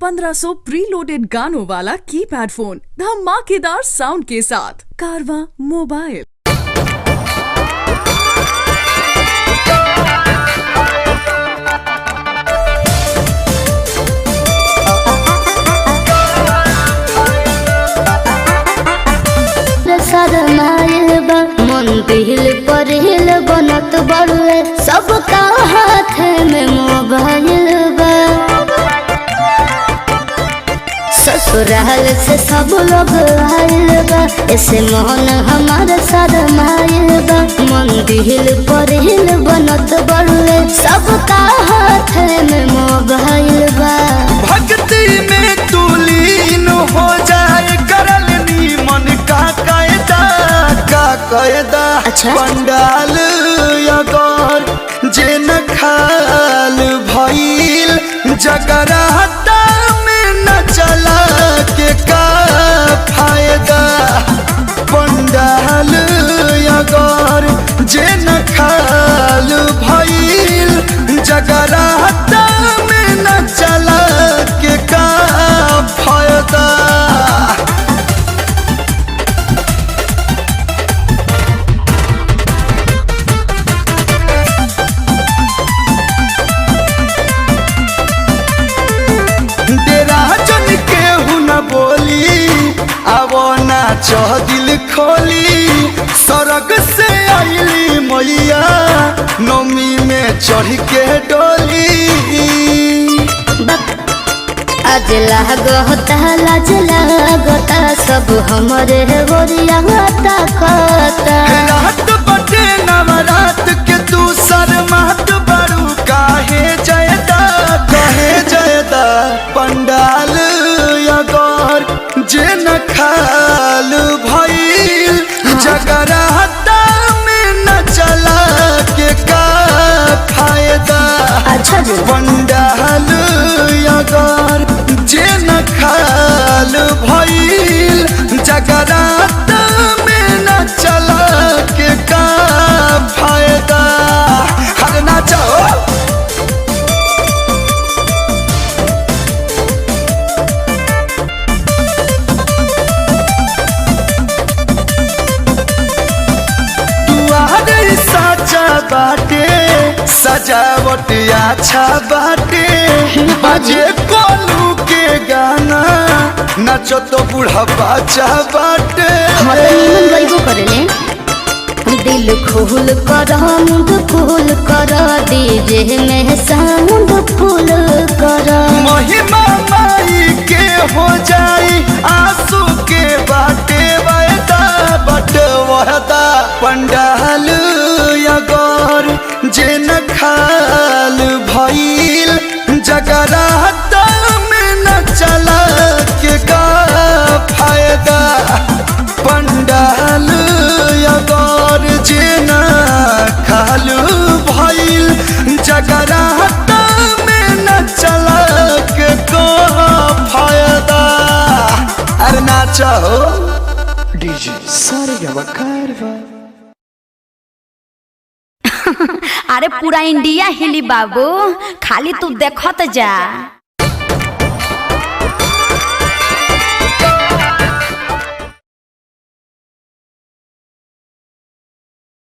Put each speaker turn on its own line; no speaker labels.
1500 preloaded गानों वाला keypad phone धमाकेदार साउंड के साथ कारवा मोबाइल।
मन दिल पर हिल बनत बड़े सबका हाथ में मोबाइल बा। ससुराल से सब लोग आइल बा, ऐसे मोहन हमारे शरमाइल बा। मन दिल पर हिल बनत बड़े सबका हाथ में मोबाइल बा।
भक्ति में तू लीन हो जाए करल नी मन का कायदा
अच्छा?
पंडाल अगर जे न खाल भइल जगराता में न चला के का फायदा। पंडाल अगर जे न खाल भइल जगराता में न चला के का फायदा। दिल खोली सड़क से आईली मैया नौमी में चढ़ के डोली।
आज लागता लाज लागता सब हमरे गोरिया कहता।
रात बटे नवरात के तू शर्मात बड़ू काहे जयदा पंडाल अगर जे न खाल भइल जगराता में न चला के का फायदा।
अच्छा जी।
पंडाल अगर जे न खाल भइल जगराता में न चला के का फायदा। हर ना चाहो बाटे सजावट अच्छा बाटे बजे कोलू के गाना नचो तो बूढ़ा बच्चा बाटे।
दिल खोल कर मुंड फूल कर डीजे में साउंड फूल कर।
महिमा माई के हो जाई आंसू के बाटे वायदा बटवादा। पंडाल अगर जे न खाल भइल जगराता में न चला के का फायदा। पंडाल अगर जे न खाल भइल जगराता में न चला के का फायदा। अरे नाचा हो डीजे सारे कारवा।
अरे पूरा इंडिया हिली बाबू, खाली तू देखत जा।